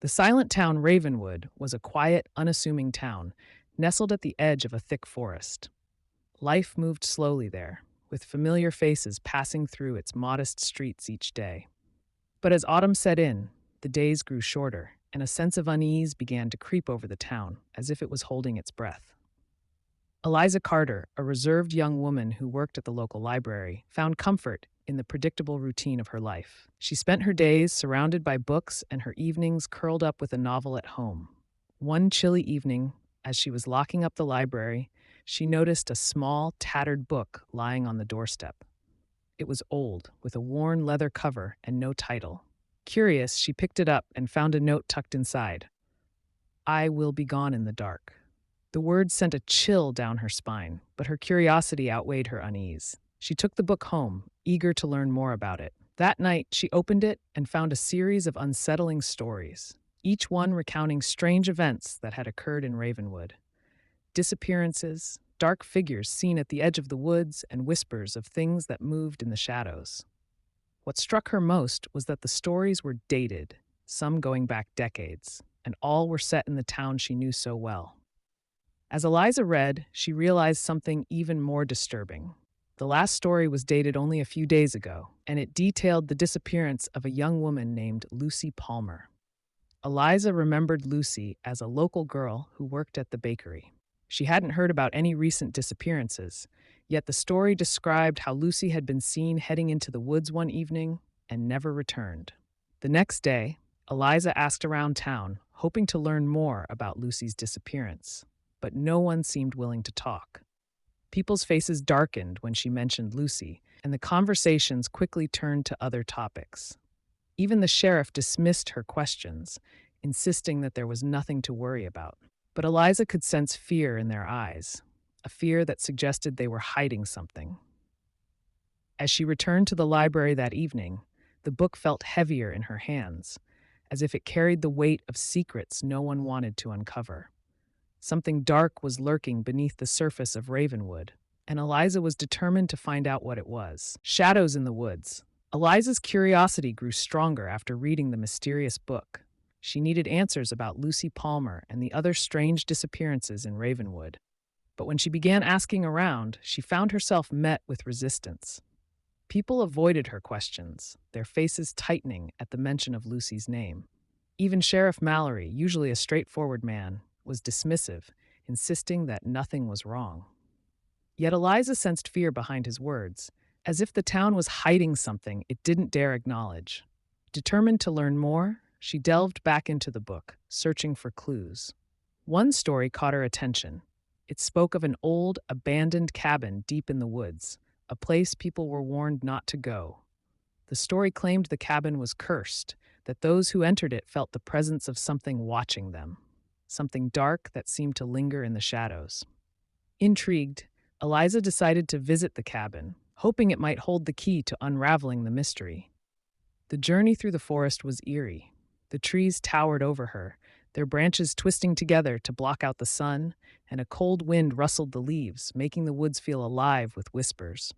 The silent town Ravenwood was a quiet, unassuming town, nestled at the edge of a thick forest. Life moved slowly there, with familiar faces passing through its modest streets each day. But as autumn set in, the days grew shorter, and a sense of unease began to creep over the town, as if it was holding its breath. Eliza Carter, a reserved young woman who worked at the local library, found comfort in the predictable routine of her life. She spent her days surrounded by books and her evenings curled up with a novel at home. One chilly evening, as she was locking up the library, she noticed a small, tattered book lying on the doorstep. It was old, with a worn leather cover and no title. Curious, she picked it up and found a note tucked inside. "I will be gone in the dark." The words sent a chill down her spine, but her curiosity outweighed her unease. She took the book home, eager to learn more about it. That night, she opened it and found a series of unsettling stories, each one recounting strange events that had occurred in Ravenwood. Disappearances, dark figures seen at the edge of the woods, and whispers of things that moved in the shadows. What struck her most was that the stories were dated, some going back decades, and all were set in the town she knew so well. As Eliza read, she realized something even more disturbing. The last story was dated only a few days ago, and it detailed the disappearance of a young woman named Lucy Palmer. Eliza remembered Lucy as a local girl who worked at the bakery. She hadn't heard about any recent disappearances, yet the story described how Lucy had been seen heading into the woods one evening and never returned. The next day, Eliza asked around town, hoping to learn more about Lucy's disappearance, but no one seemed willing to talk. People's faces darkened when she mentioned Lucy, and the conversations quickly turned to other topics. Even the sheriff dismissed her questions, insisting that there was nothing to worry about. But Eliza could sense fear in their eyes, a fear that suggested they were hiding something. As she returned to the library that evening, the book felt heavier in her hands, as if it carried the weight of secrets no one wanted to uncover. Something dark was lurking beneath the surface of Ravenwood, and Eliza was determined to find out what it was. Shadows in the woods. Eliza's curiosity grew stronger after reading the mysterious book. She needed answers about Lucy Palmer and the other strange disappearances in Ravenwood. But when she began asking around, she found herself met with resistance. People avoided her questions, their faces tightening at the mention of Lucy's name. Even Sheriff Mallory, usually a straightforward man, was dismissive, insisting that nothing was wrong. Yet Eliza sensed fear behind his words, as if the town was hiding something it didn't dare acknowledge. Determined to learn more, she delved back into the book, searching for clues. One story caught her attention. It spoke of an old, abandoned cabin deep in the woods, a place people were warned not to go. The story claimed the cabin was cursed, that those who entered it felt the presence of something watching them, something dark that seemed to linger in the shadows. Intrigued, Eliza decided to visit the cabin, hoping it might hold the key to unraveling the mystery. The journey through the forest was eerie. The trees towered over her, their branches twisting together to block out the sun, and a cold wind rustled the leaves, making the woods feel alive with whispers.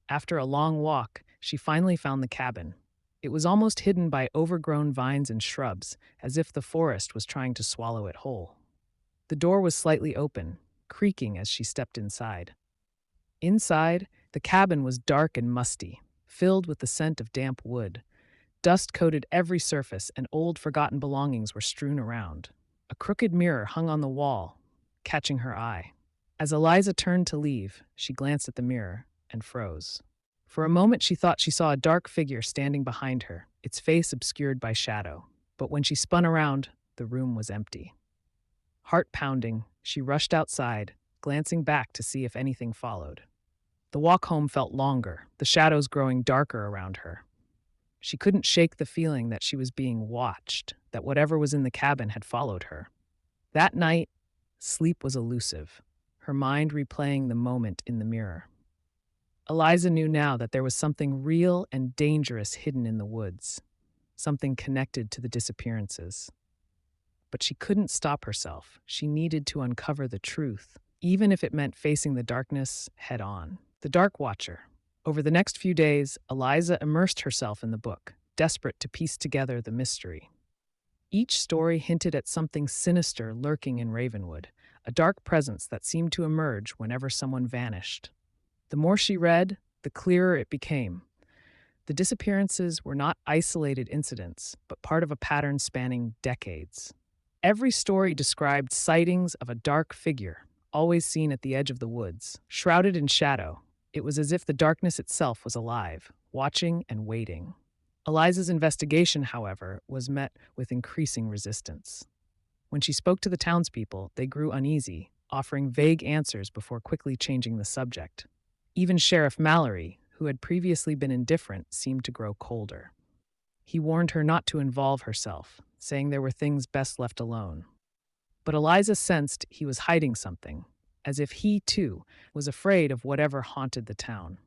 After a long walk, she finally found the cabin. It was almost hidden by overgrown vines and shrubs, as if the forest was trying to swallow it whole. The door was slightly open, creaking as she stepped inside. Inside, the cabin was dark and musty, filled with the scent of damp wood. Dust coated every surface, and old, forgotten belongings were strewn around. A crooked mirror hung on the wall, catching her eye. As Eliza turned to leave, she glanced at the mirror and froze. For a moment, she thought she saw a dark figure standing behind her, its face obscured by shadow. But when she spun around, the room was empty. Heart pounding, she rushed outside, glancing back to see if anything followed. The walk home felt longer, the shadows growing darker around her. She couldn't shake the feeling that she was being watched, that whatever was in the cabin had followed her. That night, sleep was elusive, her mind replaying the moment in the mirror. Eliza knew now that there was something real and dangerous hidden in the woods, something connected to the disappearances. But she couldn't stop herself. She needed to uncover the truth, even if it meant facing the darkness head on. The Dark Watcher. Over the next few days, Eliza immersed herself in the book, desperate to piece together the mystery. Each story hinted at something sinister lurking in Ravenwood, a dark presence that seemed to emerge whenever someone vanished. The more she read, the clearer it became. The disappearances were not isolated incidents, but part of a pattern spanning decades. Every story described sightings of a dark figure, always seen at the edge of the woods, shrouded in shadow. It was as if the darkness itself was alive, watching and waiting. Eliza's investigation, however, was met with increasing resistance. When she spoke to the townspeople, they grew uneasy, offering vague answers before quickly changing the subject. Even Sheriff Mallory, who had previously been indifferent, seemed to grow colder. He warned her not to involve herself, saying there were things best left alone. But Eliza sensed he was hiding something, as if he, too, was afraid of whatever haunted the town.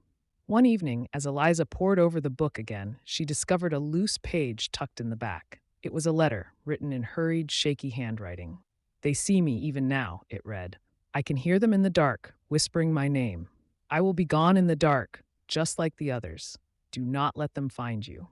One evening, as Eliza pored over the book again, she discovered a loose page tucked in the back. It was a letter, written in hurried, shaky handwriting. "They see me even now," it read. "I can hear them in the dark, whispering my name. I will be gone in the dark, just like the others. Do not let them find you."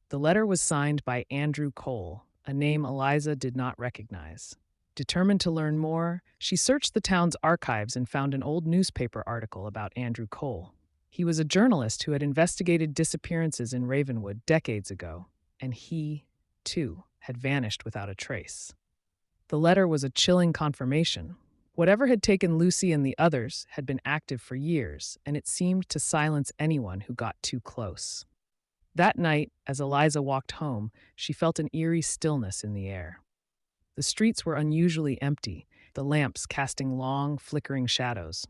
The letter was signed by Andrew Cole, a name Eliza did not recognize. Determined to learn more, she searched the town's archives and found an old newspaper article about Andrew Cole. He was a journalist who had investigated disappearances in Ravenwood decades ago, and he, too, had vanished without a trace. The letter was a chilling confirmation. Whatever had taken Lucy and the others had been active for years, and it seemed to silence anyone who got too close. That night, as Eliza walked home, she felt an eerie stillness in the air. The streets were unusually empty, the lamps casting long, flickering shadows.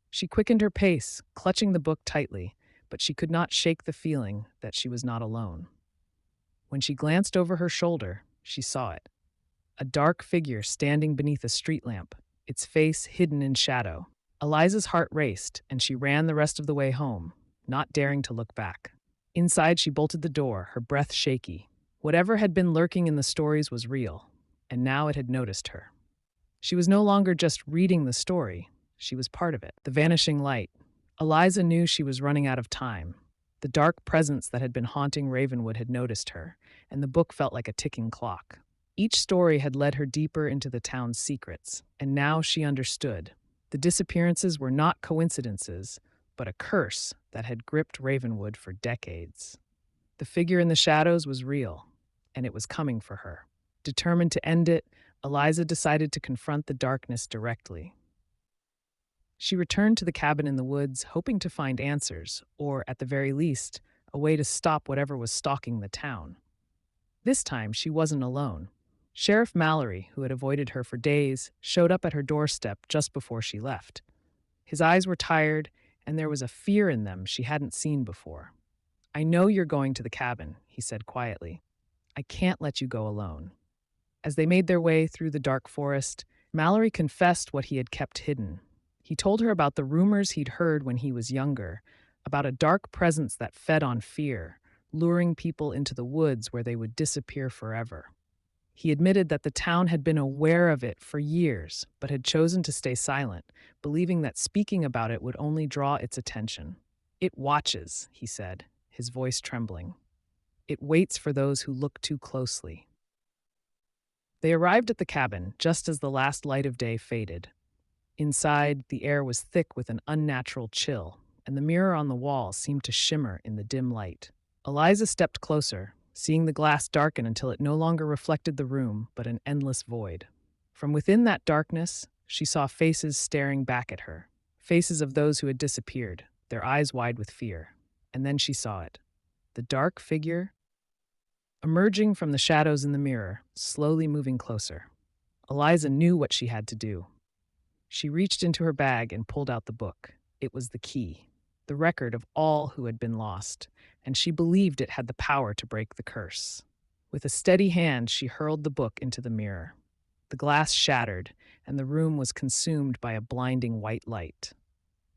She quickened her pace, clutching the book tightly, but she could not shake the feeling that she was not alone. When she glanced over her shoulder, she saw it. A dark figure standing beneath a street lamp, its face hidden in shadow. Eliza's heart raced, and she ran the rest of the way home, not daring to look back. Inside, she bolted the door, her breath shaky. Whatever had been lurking in the stories was real, and now it had noticed her. She was no longer just reading the story, she was part of it. The vanishing light. Eliza knew she was running out of time. The dark presence that had been haunting Ravenwood had noticed her, and the book felt like a ticking clock. Each story had led her deeper into the town's secrets, and now she understood. The disappearances were not coincidences, but a curse that had gripped Ravenwood for decades. The figure in the shadows was real, and it was coming for her. Determined to end it, Eliza decided to confront the darkness directly. She returned to the cabin in the woods, hoping to find answers, or, at the very least, a way to stop whatever was stalking the town. This time, she wasn't alone. Sheriff Mallory, who had avoided her for days, showed up at her doorstep just before she left. His eyes were tired, and there was a fear in them she hadn't seen before. "I know you're going to the cabin," he said quietly. "I can't let you go alone." As they made their way through the dark forest, Mallory confessed what he had kept hidden. He told her about the rumors he'd heard when he was younger, about a dark presence that fed on fear, luring people into the woods where they would disappear forever. He admitted that the town had been aware of it for years, but had chosen to stay silent, believing that speaking about it would only draw its attention. "It watches," he said, his voice trembling. "It waits for those who look too closely." They arrived at the cabin just as the last light of day faded. Inside, the air was thick with an unnatural chill, and the mirror on the wall seemed to shimmer in the dim light. Eliza stepped closer, seeing the glass darken until it no longer reflected the room, but an endless void. From within that darkness, she saw faces staring back at her, faces of those who had disappeared, their eyes wide with fear. And then she saw it. The dark figure, emerging from the shadows in the mirror, slowly moving closer. Eliza knew what she had to do. She reached into her bag and pulled out the book. It was the key, the record of all who had been lost, and she believed it had the power to break the curse. With a steady hand, she hurled the book into the mirror. The glass shattered, and the room was consumed by a blinding white light.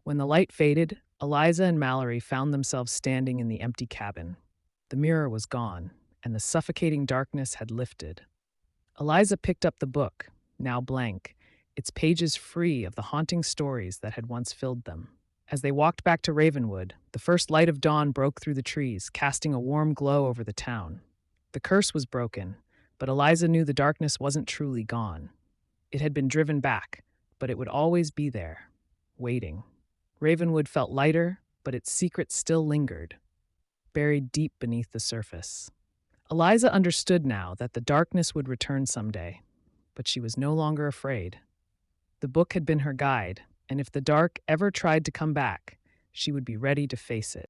When the light faded, Eliza and Mallory found themselves standing in the empty cabin. The mirror was gone, and the suffocating darkness had lifted. Eliza picked up the book, now blank, its pages free of the haunting stories that had once filled them. As they walked back to Ravenwood, the first light of dawn broke through the trees, casting a warm glow over the town. The curse was broken, But Eliza knew the darkness wasn't truly gone. It had been driven back, but it would always be there, waiting. Ravenwood felt lighter, but its secret still lingered, buried deep beneath the surface. Eliza understood now that the darkness would return someday, but she was no longer afraid. The book had been her guide, and if the dark ever tried to come back, she would be ready to face it.